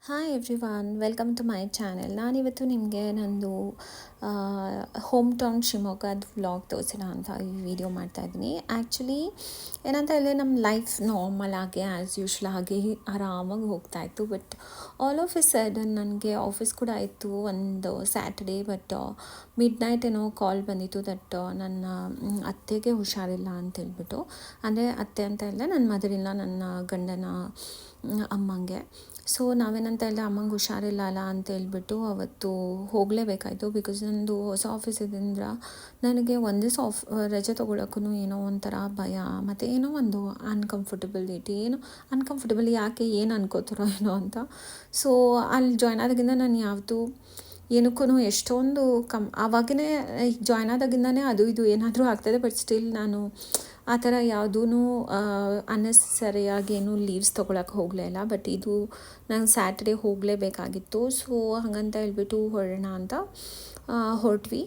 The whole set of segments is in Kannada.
Hi everyone, welcome to my channel. ನಾನಿವತ್ತು ನಿಮಗೆ ನಂದು ಹೋಮ್ ಟೌನ್ ಶಿವಮೊಗ್ಗದ ವ್ಲಾಗ್ ತೋರಿಸೋಣ ಅಂತ ಈ ವಿಡಿಯೋ ಮಾಡ್ತಾಯಿದ್ದೀನಿ. ಆ್ಯಕ್ಚುಲಿ ಏನಂತ ಹೇಳಿದ್ರೆ ನಮ್ಮ ಲೈಫ್ ನಾರ್ಮಲ್ ಆಗಿ ಆ್ಯಸ್ ಯೂಶ್ವಲ್ ಆಗಿ ಆರಾಮಾಗಿ ಹೋಗ್ತಾಯಿತ್ತು. But all of a sudden ನನಗೆ ಆಫೀಸ್ ಕೂಡ ಇತ್ತು ಒಂದು ಸ್ಯಾಟರ್ಡೇ. ಬಟ್ ಮಿಡ್ ನೈಟ್ ಏನೋ ಕಾಲ್ ಬಂದಿತ್ತು ದಟ್ ನನ್ನ ಅತ್ತೆಗೆ ಹುಷಾರಿಲ್ಲ ಅಂತೇಳ್ಬಿಟ್ಟು. ಅಂದರೆ ಅತ್ತೆ ಅಂತ ಹೇಳಿದ್ರೆ ನನ್ನ ಮದರಿಲ್ಲ, ನನ್ನ ಗಂಡನ ಅಮ್ಮಂಗೆ. ಸೊ ನಾವೇನಂತ ಹೇಳಿದ್ರೆ ಅಮ್ಮಂಗೆ ಹುಷಾರಿಲ್ಲ ಅಲ್ಲ ಅಂತೇಳ್ಬಿಟ್ಟು ಅವತ್ತು ಹೋಗಲೇಬೇಕಾಯಿತು. ಬಿಕಾಸ್ ನಂದು ಹೊಸ ಆಫೀಸ್ ಇದರಿಂದ ನನಗೆ ಒಂದು ದಿವಸ ರಜೆ ತೊಗೊಳಕ್ಕೂ ಏನೋ ಒಂಥರ ಭಯ, ಮತ್ತು ಏನೋ ಒಂದು ಅನ್ಕಂಫರ್ಟಬಿಲಿಟಿ, ಅನ್ಕಂಫರ್ಟಬಲ್ ಯಾಕೆ ಏನು ಅನ್ಕೋತಾರೋ ಏನೋ ಅಂತ. ಸೊ ಅಲ್ಲಿ ಜಾಯ್ನ್ ಆದಾಗಿಂದ ನಾನು ಯಾವತ್ತೂ ಏನಕ್ಕೂ ಎಷ್ಟೊಂದು ಆವಾಗೇ ಈಗ ಜಾಯ್ನ್ ಆದಾಗಿಂದನೇ ಅದು ಇದು ಏನಾದರೂ ಆಗ್ತಾಯಿದೆ. ಬಟ್ ಸ್ಟಿಲ್ ನಾನು ಆ ಥರ ಯಾವುದೂ ಅನ್ನೆಸರಿಯಾಗಿ ಏನೂ ಲೀವ್ಸ್ ತೊಗೊಳಕ್ಕೆ ಹೋಗಲೇ ಇಲ್ಲ. ಬಟ್ ಇದು ನಂಗೆ ಸ್ಯಾಟರ್ಡೇ ಹೋಗಲೇಬೇಕಾಗಿತ್ತು. ಸೊ ಹಾಗಂತ ಹೇಳ್ಬಿಟ್ಟು ಹೊರಡೋಣ ಅಂತ ಹೊರಟ್ವಿ.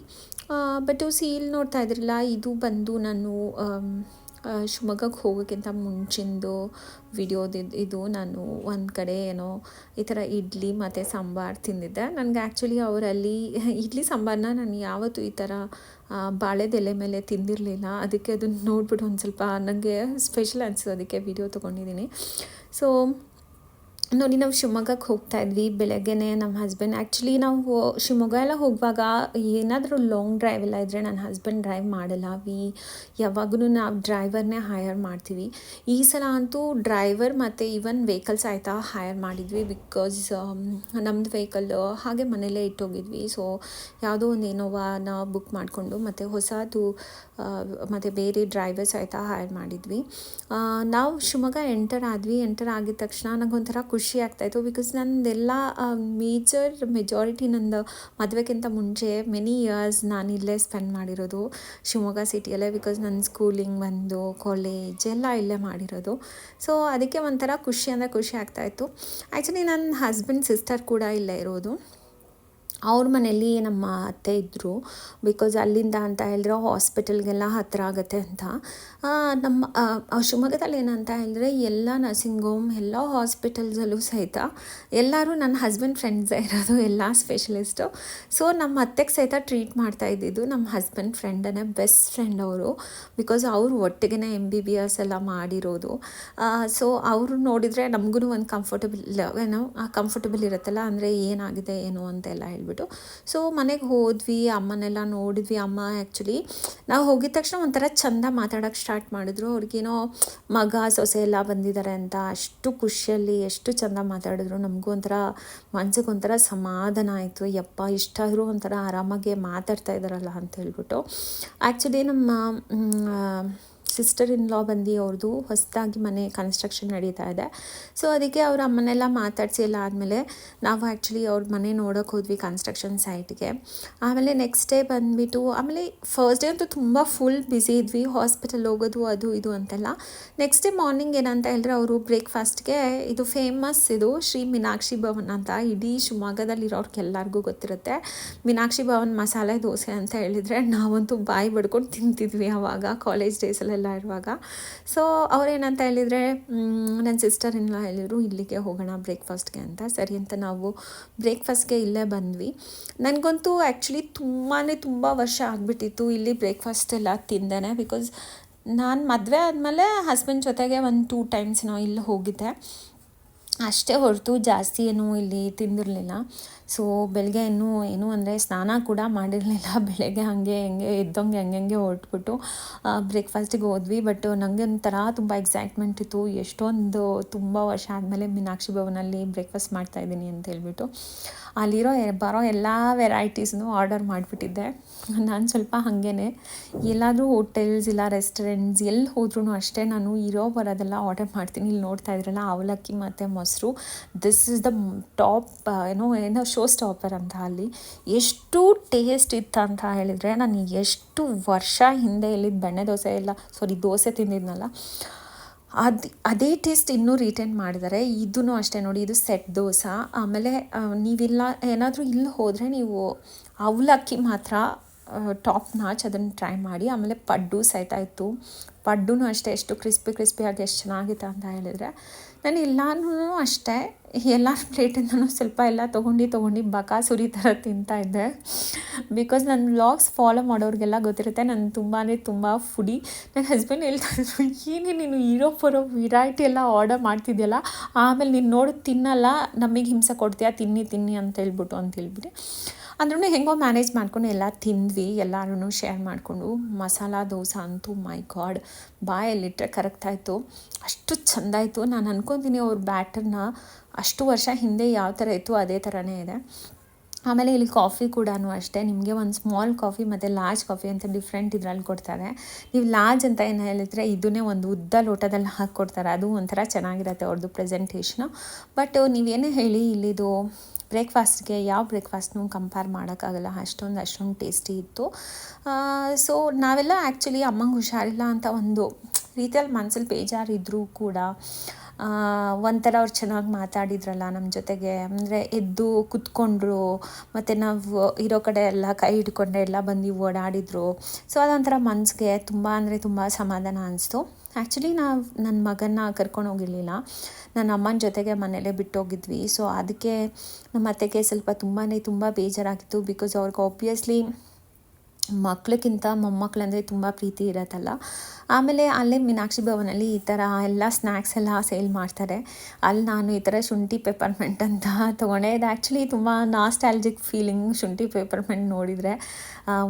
ಬಟ್ ಇಲ್ಲಿ ನೋಡ್ತಾ ಇದ್ರಲ್ಲ, ಇದು ಬಂದು ನಾನು ಶಿವಮೊಗ್ಗಕ್ಕೆ ಹೋಗೋಕ್ಕಿಂತ ಮುಂಚಿಂದು ಇದು ನಾನು ಒಂದು ಕಡೆ ಏನೋ ಈ ಥರ ಇಡ್ಲಿ ಮತ್ತು ಸಾಂಬಾರು ತಿಂದಿದ್ದೆ. ನನಗೆ ಆ್ಯಕ್ಚುಲಿ ಅವರಲ್ಲಿ ಇಡ್ಲಿ ಸಾಂಬಾರನ್ನ ನಾನು ಯಾವತ್ತೂ ಈ ಥರ ಬಾಳೆದೆಲೆ ಮೇಲೆ ತಿಂದಿರಲಿಲ್ಲ. ಅದಕ್ಕೆ ಅದನ್ನು ನೋಡ್ಬಿಟ್ಟು ಒಂದು ಸ್ವಲ್ಪ ನನಗೆ ಸ್ಪೆಷಲ್ ಅನಿಸೋದಕ್ಕೆ ಅದಕ್ಕೆ ವಿಡಿಯೋ ತೊಗೊಂಡಿದ್ದೀನಿ. ಸೊ ನೋಡಿ, ನಾವು ಶಿವಮೊಗ್ಗಕ್ಕೆ ಹೋಗ್ತಾ ಇದ್ವಿ ಬೆಳಗ್ಗೆನೇ. ನಮ್ಮ ಹಸ್ಬೆಂಡ್ ಆ್ಯಕ್ಚುಲಿ ನಾವು ಶಿವಮೊಗ್ಗ ಎಲ್ಲ ಹೋಗುವಾಗ ಏನಾದರೂ ಲಾಂಗ್ ಡ್ರೈವ್ ಎಲ್ಲ ಇದ್ದರೆ ನನ್ನ ಹಸ್ಬೆಂಡ್ ಡ್ರೈವ್ ಮಾಡಲ್ಲ. ಯಾವಾಗೂ ನಾವು ಡ್ರೈವರ್ನೇ ಹೈಯರ್ ಮಾಡ್ತೀವಿ. ಈ ಸಲ ಅಂತೂ ಡ್ರೈವರ್ ಮತ್ತು ಈವನ್ ವೆಹಿಕಲ್ಸ್ ಆಯಿತಾ ಹೈಯರ್ ಮಾಡಿದ್ವಿ. ಬಿಕಾಸ್ ನಮ್ಮದು ವೆಹಿಕಲ್ ಹಾಗೆ ಮನೇಲೇ ಇಟ್ಟೋಗಿದ್ವಿ. ಸೊ ಯಾವುದೋ ಒಂದು ಇನೋವಾನ ಬುಕ್ ಮಾಡಿಕೊಂಡು ಮತ್ತು ಹೊಸದು ಮತ್ತು ಬೇರೆ ಡ್ರೈವರ್ಸ್ ಆಯಿತಾ ಹೈಯರ್ ಮಾಡಿದ್ವಿ. ನಾವು ಶಿವಮೊಗ್ಗ ಎಂಟರ್ ಆಗಿದ ತಕ್ಷಣ ನನಗೊಂಥರ ಖುಷಿ ಆಗ್ತಾಯಿತ್ತು. ಬಿಕಾಸ್ ನಂದೆಲ್ಲ ಮೆಜಾರಿಟಿ ನಂದು ಮದುವೆಗಿಂತ ಮುಂಚೆ ಮೆನಿ ಇಯರ್ಸ್ ನಾನು ಇಲ್ಲೇ ಸ್ಪೆಂಡ್ ಮಾಡಿರೋದು ಶಿವಮೊಗ್ಗ ಸಿಟಿಯಲ್ಲೇ. ಬಿಕಾಸ್ ನನ್ನ ಸ್ಕೂಲಿಂಗ್ ಬಂದು ಕಾಲೇಜ್ ಎಲ್ಲ ಇಲ್ಲೇ ಮಾಡಿರೋದು. ಸೊ ಅದಕ್ಕೆ ಒಂಥರ ಖುಷಿ ಆಗ್ತಾಯಿತ್ತು. ಆ್ಯಕ್ಚುಲಿ ನನ್ನ ಹಸ್ಬೆಂಡ್ ಸಿಸ್ಟರ್ ಕೂಡ ಇಲ್ಲೇ ಇರೋದು. ಅವ್ರ ಮನೇಲಿ ನಮ್ಮ ಅತ್ತೆ ಇದ್ದರು. ಬಿಕಾಸ್ ಅಲ್ಲಿಂದ ಅಂತ ಹೇಳಿದ್ರೆ ಹಾಸ್ಪಿಟಲ್ಗೆಲ್ಲ ಹತ್ತಿರ ಆಗುತ್ತೆ ಅಂತ. ನಮ್ಮ ಶಿವಮೊಗ್ಗದಲ್ಲಿ ಏನಂತ ಹೇಳಿದ್ರೆ ಎಲ್ಲ ನರ್ಸಿಂಗ್ ಹೋಮ್, ಎಲ್ಲ ಹಾಸ್ಪಿಟಲ್ಸಲ್ಲೂ ಸಹಿತ ಎಲ್ಲರೂ ನನ್ನ ಹಸ್ಬೆಂಡ್ ಫ್ರೆಂಡ್ಸೇ ಇರೋದು, ಎಲ್ಲ ಸ್ಪೆಷಲಿಸ್ಟು. ಸೊ ನಮ್ಮ ಅತ್ತೆಗೆ ಸಹಿತ ಟ್ರೀಟ್ ಮಾಡ್ತಾ ಇದ್ದಿದ್ದು ನಮ್ಮ ಹಸ್ಬೆಂಡ್ ಫ್ರೆಂಡನ್ನೇ, ಬೆಸ್ಟ್ ಫ್ರೆಂಡ್ ಅವರು. ಬಿಕಾಸ್ ಅವರು ಒಟ್ಟಿಗೆ MBBS ಎಲ್ಲ ಮಾಡಿರೋದು. ಸೊ ಅವರು ನೋಡಿದರೆ ನಮಗೂ ಒಂದು ಕಂಫರ್ಟಬಲ್ ಇರುತ್ತಲ್ಲ, ಅಂದರೆ ಏನಾಗಿದೆ ಏನು ಅಂತೆಲ್ಲ ಹೇಳ್ಬಿಟ್ಟು. ಸೊ ಮನೆಗೆ ಹೋದ್ವಿ, ಅಮ್ಮನೆಲ್ಲ ನೋಡಿದ್ವಿ. ಅಮ್ಮ ಆ್ಯಕ್ಚುಲಿ ನಾವು ಹೋಗಿದ ತಕ್ಷಣ ಒಂಥರ ಚಂದ ಮಾತಾಡೋಕ್ಕೆ ಸ್ಟಾರ್ಟ್ ಮಾಡಿದ್ರು. ಅವ್ರಿಗೇನೋ ಮಗ ಸೊಸೆ ಎಲ್ಲ ಬಂದಿದ್ದಾರೆ ಅಂತ ಅಷ್ಟು ಖುಷಿಯಲ್ಲಿ ಎಷ್ಟು ಚಂದ ಮಾತಾಡಿದ್ರು. ನಮಗೂ ಒಂಥರ ಮನ್ಸಿಗೆ ಒಂಥರ ಸಮಾಧಾನ ಆಯಿತು. ಯಪ್ಪ, ಇಷ್ಟಾದರೂ ಒಂಥರ ಆರಾಮಾಗಿ ಮಾತಾಡ್ತಾ ಇದ್ದಾರಲ್ಲ ಅಂತ ಹೇಳ್ಬಿಟ್ಟು. ಆ್ಯಕ್ಚುಲಿ ನಮ್ಮ ಸಿಸ್ಟರ್ ಇನ್ ಲಾ ಬಂದು ಅವ್ರದ್ದು ಹೊಸದಾಗಿ ಮನೆ ಕನ್ಸ್ಟ್ರಕ್ಷನ್ ನಡೀತಾ ಇದೆ. ಸೊ ಅದಕ್ಕೆ ಅವ್ರ ಅಮ್ಮನೆಲ್ಲ ಮಾತಾಡಿಸಿ ಎಲ್ಲ ಆದಮೇಲೆ ನಾವು ಆ್ಯಕ್ಚುಲಿ ಅವ್ರ ಮನೆ ನೋಡೋಕೆ ಹೋದ್ವಿ, ಕನ್ಸ್ಟ್ರಕ್ಷನ್ ಸೈಟ್ಗೆ. ಆಮೇಲೆ ನೆಕ್ಸ್ಟ್ ಡೇ ಬಂದುಬಿಟ್ಟು, ಆಮೇಲೆ ಫಸ್ಟ್ ಡೇ ಅಂತೂ ತುಂಬ ಫುಲ್ ಬ್ಯುಸಿ ಇದ್ವಿ, ಹಾಸ್ಪಿಟಲ್ ಹೋಗೋದು ಅದು ಇದು ಅಂತೆಲ್ಲ. ನೆಕ್ಸ್ಟ್ ಡೇ ಮಾರ್ನಿಂಗ್ ಏನಂತ ಹೇಳಿದ್ರೆ ಅವರು ಬ್ರೇಕ್ಫಾಸ್ಟ್ಗೆ ಇದು ಫೇಮಸ್, ಇದು ಶ್ರೀ ಮೀನಾಕ್ಷಿ ಭವನ್ ಅಂತ ಇಡೀ ಶಿವಮೊಗ್ಗದಲ್ಲಿರೋರ್ಗೆಲ್ಲರಿಗೂ ಗೊತ್ತಿರುತ್ತೆ. ಮೀನಾಕ್ಷಿ ಭವನ್ ಮಸಾಲೆ ದೋಸೆ ಅಂತ ಹೇಳಿದರೆ ನಾವಂತೂ ಬಾಯಿ ಬಡ್ಕೊಂಡು ತಿಂತಿದ್ವಿ ಆವಾಗ ಕಾಲೇಜ್ ಡೇಸಲ್ಲೆಲ್ಲ ಇರುವಾಗ. ಸೊ ಅವ್ರೇನಂತ ಹೇಳಿದರೆ, ನನ್ನ ಸಿಸ್ಟರ್ ಇನ್ ಲಾ ಹೇಳಿದ್ರು ಇಲ್ಲಿಗೆ ಹೋಗೋಣ ಬ್ರೇಕ್ಫಾಸ್ಟ್ಗೆ ಅಂತ. ಸರಿ ಅಂತ ನಾವು ಬ್ರೇಕ್ಫಾಸ್ಟ್ಗೆ ಇಲ್ಲೇ ಬಂದ್ವಿ. ನನಗಂತೂ ಆ್ಯಕ್ಚುಲಿ ತುಂಬ ವರ್ಷ ಆಗಿಬಿಟ್ಟಿತ್ತು ಇಲ್ಲಿ ಬ್ರೇಕ್ಫಾಸ್ಟ್ ಎಲ್ಲ ತಿಂದೇನೆ. ಬಿಕಾಸ್ ನಾನು ಮದುವೆ ಆದಮೇಲೆ ಹಸ್ಬೆಂಡ್ ಜೊತೆಗೆ 1-2 ಟೈಮ್ಸ್ ಇಲ್ಲಿ ಹೋಗಿದ್ದೆ ಅಷ್ಟೇ ಹೊರತು ಜಾಸ್ತಿ ಏನೂ ಇಲ್ಲಿ ತಿಂದಿರಲಿಲ್ಲ. ಸೊ ಬೆಳಗ್ಗೆ ಏನು ಅಂದರೆ ಸ್ನಾನ ಕೂಡ ಮಾಡಿರಲಿಲ್ಲ. ಬೆಳಗ್ಗೆ ಹಾಗೆ ಎದ್ದಂಗೆ ಹೆಂಗೆ ಹೊರಟ್ಬಿಟ್ಟು ಬ್ರೇಕ್ಫಾಸ್ಟಿಗೆ ಹೋದ್ವಿ. ಬಟ್ ನನಗೆ ಒಂಥರ ತುಂಬ ಎಕ್ಸೈಟ್ಮೆಂಟ್ ಇತ್ತು, ಎಷ್ಟೊಂದು ತುಂಬ ವರ್ಷ ಆದಮೇಲೆ ಮೀನಾಕ್ಷಿ ಭವನಲ್ಲಿ ಬ್ರೇಕ್ಫಾಸ್ಟ್ ಮಾಡ್ತಾಯಿದ್ದೀನಿ ಅಂತ ಹೇಳ್ಬಿಟ್ಟು. ಬರೋ ಎಲ್ಲ ವೆರೈಟೀಸ್ನೂ ಆರ್ಡರ್ ಮಾಡಿಬಿಟ್ಟಿದ್ದೆ. ನಾನು ಸ್ವಲ್ಪ ಹಾಗೇ ಎಲ್ಲಾದರೂ ಹೋಟೆಲ್ಸ್ ಇಲ್ಲ ರೆಸ್ಟೋರೆಂಟ್ಸ್ ಎಲ್ಲಿ ಹೋದ್ರೂ ಅಷ್ಟೇ ನಾನು ಬರೋದೆಲ್ಲ ಆರ್ಡರ್ ಮಾಡ್ತೀನಿ. ಇಲ್ಲಿ ನೋಡ್ತಾ ಇದ್ರಲ್ಲ, ಅವಲಕ್ಕಿ ಮತ್ತು ಮೊಸರು, ದಿಸ್ ಇಸ್ ದ ಟಾಪ್ ಏನೋ ಶೋ ಸ್ಟಾಪರ್ ಅಂತ. ಅಲ್ಲಿ ಎಷ್ಟು ಟೇಸ್ಟ್ ಇತ್ತು ಅಂತ ಹೇಳಿದರೆ, ನಾನು ಎಷ್ಟು ವರ್ಷ ಹಿಂದೆ ಬೆಣ್ಣೆ ದೋಸೆ ದೋಸೆ ತಿಂದಿದ್ನಲ್ಲ, ಅದೇ ಟೇಸ್ಟ್ ಇನ್ನೂ ರಿಟೈನ್ ಮಾಡಿದ್ದಾರೆ. ಇದೂ ಅಷ್ಟೇ ನೋಡಿ, ಇದು ಸೆಟ್ ದೋಸೆ. ಆಮೇಲೆ ನೀವಿಲ್ಲ ಏನಾದರೂ ಇಲ್ಲಿ ಹೋದರೆ ನೀವು ಅವಲಕ್ಕಿ ಮಾತ್ರ ಟಾಪ್ ನಾಚ್, ಅದನ್ನು ಟ್ರೈ ಮಾಡಿ. ಆಮೇಲೆ ಪಡ್ಡು ಸಹಿತ ಇತ್ತು. ಪಡ್ಡು ಅಷ್ಟೇ ಎಷ್ಟು ಕ್ರಿಸ್ಪಿಯಾಗಿ ಎಷ್ಟು ಚೆನ್ನಾಗಿತ್ತು ಅಂತ ಹೇಳಿದರೆ, ನಾನು ಎಲ್ಲನೂ ಅಷ್ಟೇ ಎಲ್ಲ ಪ್ಲೇಟಿಂದನೂ ಸ್ವಲ್ಪ ಎಲ್ಲ ತೊಗೊಂಡು ಬಕಾಸುರಿ ಥರ ತಿಂತಾಯಿದ್ದೆ. ಬಿಕಾಸ್ ನನ್ನ ವ್ಲಾಗ್ಸ್ ಫಾಲೋ ಮಾಡೋರಿಗೆಲ್ಲ ಗೊತ್ತಿರುತ್ತೆ, ನಾನು ತುಂಬ ಫುಡಿ. ನನ್ನ ಹಸ್ಬೆಂಡ್ ಹೇಳ್ತಾಯಿದ್ರು, ಏನೇ ನೀನು ಇರೋ ಬರೋ ವೆರೈಟಿ ಎಲ್ಲ ಆರ್ಡರ್ ಮಾಡ್ತಿದ್ಯಲ್ಲ, ಆಮೇಲೆ ನೀನು ನೋಡಿ ತಿನ್ನಲ್ಲ, ನಮಗೆ ಹಿಂಸೆ ಕೊಡ್ತೀಯಾ, ತಿನ್ನಿ ಅಂತ ಹೇಳ್ಬಿಟ್ಟು ಅಂದ್ರೂ ಹೆಂಗೋ ಮ್ಯಾನೇಜ್ ಮಾಡ್ಕೊಂಡು ಎಲ್ಲ ತಿಂದ್ವಿ, ಎಲ್ಲರೂ ಶೇರ್ ಮಾಡಿಕೊಂಡು. ಮಸಾಲ ದೋಸೆ ಅಂತೂ ಮೈ ಗಾಡ್, ಬಾಯಲ್ಲಿಟ್ಟರೆ ಕರೆಕ್ಟ್ ಆಯಿತು, ಅಷ್ಟು ಚೆಂದ ಆಯಿತು. ನಾನು ಅನ್ಕೊತೀನಿ ಅವ್ರ ಬ್ಯಾಟರ್ನ ಅಷ್ಟು ವರ್ಷ ಹಿಂದೆ ಯಾವ ಥರ ಇತ್ತು ಅದೇ ಥರನೇ ಇದೆ. ಆಮೇಲೆ ಇಲ್ಲಿ ಕಾಫಿ ಕೂಡ ಅಷ್ಟೇ, ನಿಮಗೆ ಒಂದು ಸ್ಮಾಲ್ ಕಾಫಿ ಮತ್ತು ಲಾರ್ಜ್ ಕಾಫಿ ಅಂತ ಡಿಫ್ರೆಂಟ್ ಇದರಲ್ಲಿ ಕೊಡ್ತಾರೆ. ನೀವು ಲಾರ್ಜ್ ಅಂತ ಏನು ಹೇಳಿದ್ರೆ ಇದನ್ನೇ ಒಂದು ಉದ್ದ ಲೋಟದಲ್ಲಿ ಹಾಕ್ಕೊಡ್ತಾರೆ, ಅದು ಒಂಥರ ಚೆನ್ನಾಗಿರುತ್ತೆ ಅವ್ರದ್ದು ಪ್ರೆಸೆಂಟೇಷನು. ಬಟ್ ನೀವೇನೇ ಹೇಳಿ ಇಲ್ಲಿದು ಬ್ರೇಕ್ಫಾಸ್ಟ್ಗೆ ಯಾವ ಬ್ರೇಕ್ಫಾಸ್ಟ್ನೂ ಕಂಪೇರ್ ಮಾಡೋಕ್ಕಾಗಲ್ಲ, ಅಷ್ಟೊಂದು ಟೇಸ್ಟಿ ಇತ್ತು. ಸೊ ನಾವೆಲ್ಲ ಆ್ಯಕ್ಚುಲಿ ಅಮ್ಮಂಗೆ ಹುಷಾರಿಲ್ಲ ಅಂತ ಒಂದು ರೀತಿಯಲ್ಲಿ ಮನಸ್ಸಲ್ಲಿ ಬೇಜಾರಿದ್ದರೂ ಕೂಡ ಒಂಥರ ಅವ್ರು ಚೆನ್ನಾಗಿ ಮಾತಾಡಿದ್ರಲ್ಲ ನಮ್ಮ ಜೊತೆಗೆ, ಅಂದರೆ ಎದ್ದು ಕೂತ್ಕೊಂಡ್ರು, ಮತ್ತು ನಾವು ಇರೋ ಕಡೆ ಎಲ್ಲ ಕೈ ಹಿಡ್ಕೊಂಡೆ ಎಲ್ಲ ಬಂದು ಓಡಾಡಿದರು. ಸೊ ಅದೊಂಥರ ಮನಸ್ಸಿಗೆ ತುಂಬ ಸಮಾಧಾನ ಅನಿಸ್ತು. ಆ್ಯಕ್ಚುಲಿ ನನ್ನ ಮಗನ್ನ ಕರ್ಕೊಂಡು ಹೋಗಿರಲಿಲ್ಲ, ನನ್ನ ಅಮ್ಮನ ಜೊತೆಗೆ ಮನೇಲೇ ಬಿಟ್ಟೋಗಿದ್ವಿ. ಸೊ ಅದಕ್ಕೆ ನಮ್ಮ ಅತ್ತೆಗೆ ಸ್ವಲ್ಪ ತುಂಬ ಬೇಜಾರಾಗಿತ್ತು. ಬಿಕಾಸ್ ಅವ್ರಿಗೆ ಆಬ್ವಿಯಸ್ಲಿ ಮಕ್ಳಿಗಿಂತ ಮೊಮ್ಮಕ್ಕಳಂದರೆ ತುಂಬ ಪ್ರೀತಿ ಇರತ್ತಲ್ಲ. ಆಮೇಲೆ ಅಲ್ಲೇ ಮೀನಾಕ್ಷಿ ಭವನಲ್ಲಿ ಈ ಥರ ಎಲ್ಲ ಸ್ನ್ಯಾಕ್ಸ್ ಎಲ್ಲ ಸೇಲ್ ಮಾಡ್ತಾರೆ. ಅಲ್ಲಿ ನಾನು ಈ ಥರ ಶುಂಠಿ ಪೆಪ್ಪರ್ಮೆಂಟ್ ಅಂತ ತೊಗೊಂಡೆ. ಇದು ಆ್ಯಕ್ಚುಲಿ ತುಂಬ ನಾಸ್ಟಾಲ್ಜಿಕ್ ಫೀಲಿಂಗ್. ಶುಂಠಿ ಪೆಪ್ಪರ್ಮೆಂಟ್ ನೋಡಿದರೆ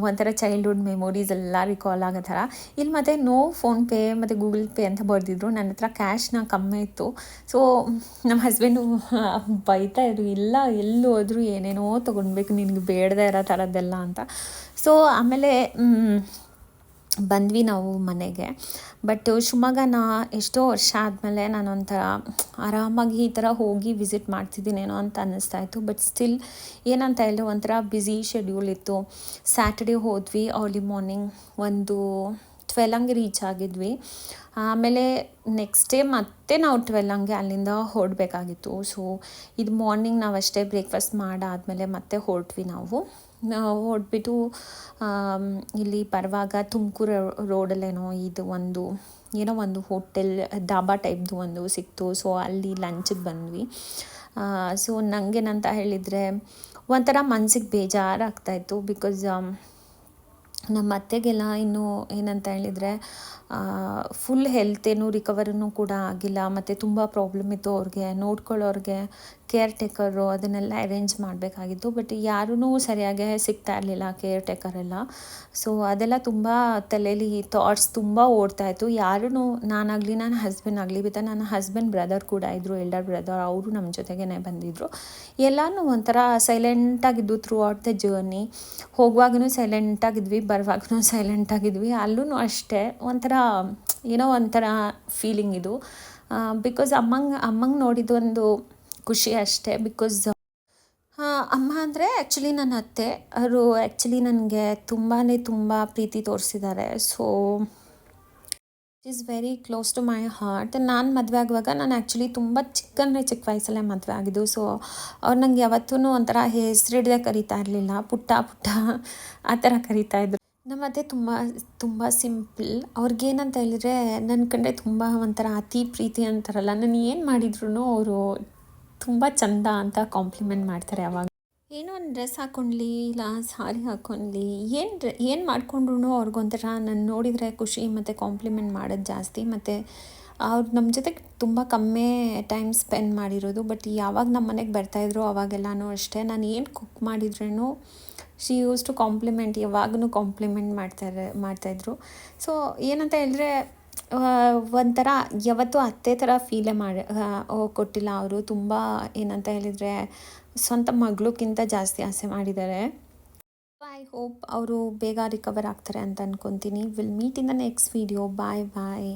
ಒಂಥರ ಚೈಲ್ಡ್ಹುಡ್ ಮೆಮೊರೀಸ್ ಎಲ್ಲ ರಿಕಾಲ್ ಆಗೋ ಥರ. ಇಲ್ಲಿ ಮತ್ತು ನೋ ಫೋನ್ಪೇ ಮತ್ತು ಗೂಗಲ್ ಪೇ ಅಂತ ಬರೆದಿದ್ರು. ನನ್ನ ಹತ್ರ ಕ್ಯಾಶ್ನ ಕಮ್ಮಿ ಇತ್ತು. ಸೊ ನಮ್ಮ ಹಸ್ಬೆಂಡು ಬೈತಾಯಿದ್ರು, ಇಲ್ಲ ಎಲ್ಲಿ ಹೋದ್ರು ಏನೇನೋ ತೊಗೊಳ್ಬೇಕು, ನಿನಗೆ ಬೇಡದೇ ಇರೋ ಥರದ್ದೆಲ್ಲ ಅಂತ. ಸೊ ಆಮೇಲೆ ಬಂದ್ವಿ ನಾವು ಮನೆಗೆ. ಬಟ್ ಶಿವಮೊಗ್ಗನ ಎಷ್ಟೋ ವರ್ಷ ಆದಮೇಲೆ ನಾನೊಂಥರ ಆರಾಮಾಗಿ ಈ ಥರ ಹೋಗಿ ವಿಸಿಟ್ ಮಾಡ್ತಿದ್ದೀನೇನೋ ಅಂತ ಅನ್ನಿಸ್ತಾಯಿತ್ತು. ಬಟ್ ಸ್ಟಿಲ್ ಏನಂತ ಹೇಳಿದ್ರೆ ಒಂಥರ ಬ್ಯುಸಿ ಶೆಡ್ಯೂಲ್ ಇತ್ತು. ಸ್ಯಾಟರ್ಡೇ ಹೋದ್ವಿ, ಅರ್ಲಿ ಮಾರ್ನಿಂಗ್ ಒಂದು 12 ಹಂಗೆ ರೀಚ್ ಆಗಿದ್ವಿ. ಆಮೇಲೆ ನೆಕ್ಸ್ಟ್ ಡೇ ಮತ್ತೆ ನಾವು 12 ಹಂಗೆ ಅಲ್ಲಿಂದ ಹೊರಡಬೇಕಾಗಿತ್ತು. ಸೊ ಇದು ಮಾರ್ನಿಂಗ್ ನಾವಷ್ಟೇ ಬ್ರೇಕ್ಫಾಸ್ಟ್ ಮಾಡಾದಮೇಲೆ ಮತ್ತೆ ಹೊರಟ್ವಿ. ನಾವು ಹೊರಟ್ಬಿಟ್ಟು ಇಲ್ಲಿ ಬರುವಾಗ ತುಮಕೂರು ರೋಡಲ್ಲೇನೋ ಇದು ಒಂದು ಹೋಟೆಲ್ ಡಾಬಾ ಟೈಪ್ದು ಒಂದು ಸಿಕ್ತು. ಸೊ ಅಲ್ಲಿ ಲಂಚಿಗೆ ಬಂದ್ವಿ. ಸೊ ನನಗೇನಂತ ಹೇಳಿದರೆ ಒಂಥರ ಮನಸ್ಸಿಗೆ ಬೇಜಾರಾಗ್ತಾಯಿತ್ತು. ಬಿಕಾಸ್ ನಮ್ಮ ಅತ್ತೆಗೆಲ್ಲ ಇನ್ನೂ ಏನಂತ ಹೇಳಿದರೆ ಫುಲ್ ಹೆಲ್ತೇನು ರಿಕವರಿನೂ ಕೂಡ ಆಗಿಲ್ಲ, ಮತ್ತು ತುಂಬ ಪ್ರಾಬ್ಲಮ್ ಇತ್ತು ಅವ್ರಿಗೆ. ನೋಡ್ಕೊಳ್ಳೋರಿಗೆ ಕೇರ್ ಟೇಕರು ಅದನ್ನೆಲ್ಲ ಅರೇಂಜ್ ಮಾಡಬೇಕಾಗಿತ್ತು. ಬಟ್ ಯಾರೂ ಸರಿಯಾಗಿ ಸಿಗ್ತಾ ಇರಲಿಲ್ಲ ಕೇರ್ ಟೇಕರೆಲ್ಲ. ಸೊ ಅದೆಲ್ಲ ತುಂಬ ತಲೆಯಲ್ಲಿ ಥಾಟ್ಸ್ ತುಂಬ ಓಡ್ತಾಯಿತ್ತು. ಯಾರೂ ನಾನಾಗಲಿ ನನ್ನ ಹಸ್ಬೆಂಡ್ ಆಗಲಿ, ಮತ್ತು ನನ್ನ ಹಸ್ಬೆಂಡ್ ಬ್ರದರ್ ಕೂಡ ಇದ್ದರು, ಎಲ್ಡರ್ ಬ್ರದರ್, ಅವರು ನಮ್ಮ ಜೊತೆಗೇ ಬಂದಿದ್ದರು. ಎಲ್ಲನೂ ಒಂಥರ ಸೈಲೆಂಟಾಗಿದ್ದು ಥ್ರೂ ಔಟ್ ದ ಜರ್ನಿ. ಹೋಗುವಾಗೂ ಸೈಲೆಂಟಾಗಿದ್ವಿ, ಬರುವಾಗೂ ಸೈಲೆಂಟಾಗಿದ್ವಿ. ಅಲ್ಲೂ ಅಷ್ಟೇ ಒಂಥರ ಫೀಲಿಂಗ್ ಇದು. ಬಿಕಾಸ್ ಅಮ್ಮಂಗೆ ನೋಡಿದ್ದು ಒಂದು ಖುಷಿ ಅಷ್ಟೇ. ಬಿಕಾಸ್ ಅಮ್ಮ ಅಂದರೆ ಆ್ಯಕ್ಚುಲಿ ನನ್ನ ಅತ್ತೆ, ಅವರು ಆ್ಯಕ್ಚುಲಿ ನನಗೆ ತುಂಬ ಪ್ರೀತಿ ತೋರಿಸಿದ್ದಾರೆ. So is very close to my heart. ನಾನು ಮದುವೆ ಆಗುವಾಗ ನಾನು ಆ್ಯಕ್ಚುಲಿ ತುಂಬ ಚಿಕ್ಕ ವಯಸ್ಸಲ್ಲೇ ಮದುವೆ ಆಗಿದ್ದು. ಸೊ ಅವ್ರು ನಂಗೆ ಯಾವತ್ತೂ ಒಂಥರ ಹೆಸರಿಡದೆ ಕರೀತಾ ಇರಲಿಲ್ಲ, ಪುಟ್ಟ ಆ ಥರ ಕರೀತಾಯಿದ್ರು. ನಮ್ಮ ಅತ್ತೆ ತುಂಬ ಸಿಂಪಲ್. ಅವ್ರಿಗೇನಂತ ಹೇಳಿದ್ರೆ ನನ್ನ ಕಂಡ್ರೆ ತುಂಬ ಒಂಥರ ಅತಿ ಪ್ರೀತಿ ಅಂತಾರಲ್ಲ, ನಾನು ಏನು ಮಾಡಿದ್ರು ಅವರು ತುಂಬ ಚಂದ ಅಂತ ಕಾಂಪ್ಲಿಮೆಂಟ್ ಮಾಡ್ತಾರೆ. ಅವಾಗ ಏನೋ ಒಂದು ಡ್ರೆಸ್ ಹಾಕ್ಕೊಂಡ್ಲಿ, ಇಲ್ಲ ಸಾರಿ ಹಾಕ್ಕೊಂಡ್ಲಿ, ಏನು ಮಾಡಿಕೊಂಡ್ರು ಅವ್ರಿಗೊಂಥರ ನನ್ನ ನೋಡಿದರೆ ಖುಷಿ ಮತ್ತು ಕಾಂಪ್ಲಿಮೆಂಟ್ ಮಾಡೋದು ಜಾಸ್ತಿ. ಮತ್ತು ಅವ್ರು ನಮ್ಮ ಜೊತೆಗೆ ತುಂಬ ಕಮ್ಮಿ ಟೈಮ್ ಸ್ಪೆಂಡ್ ಮಾಡಿರೋದು. ಬಟ್ ಯಾವಾಗ ನಮ್ಮ ಮನೆಗೆ ಬರ್ತಾಯಿದ್ರು ಅವಾಗೆಲ್ಲನೂ ಅಷ್ಟೇ, ನಾನು ಏನು ಕುಕ್ ಮಾಡಿದ್ರೂ ಶಿ ಯೂಸ್ ಟು ಕಾಂಪ್ಲಿಮೆಂಟ್, ಯಾವಾಗೂ ಕಾಂಪ್ಲಿಮೆಂಟ್ ಮಾಡ್ತಾಯಿದ್ರು. ಸೊ ಏನಂತ ಹೇಳಿದ್ರೆ ಒಂಥರ ಯಾವತ್ತೂ ಅತ್ತೆ ಥರ ಫೀಲೇ ಕೊಟ್ಟಿಲ್ಲ ಅವರು. ತುಂಬ ಏನಂತ ಹೇಳಿದರೆ ಸ್ವಂತ ಮಗಳಿಗಿಂತ ಜಾಸ್ತಿ ಆಸೆ ಮಾಡಿದ್ದಾರೆ. ಐ ಹೋಪ್ ಅವರು ಬೇಗ ರಿಕವರ್ ಆಗ್ತಾರೆ ಅಂತ ಅಂದ್ಕೊತೀನಿ. Will meet in the next video. Bye.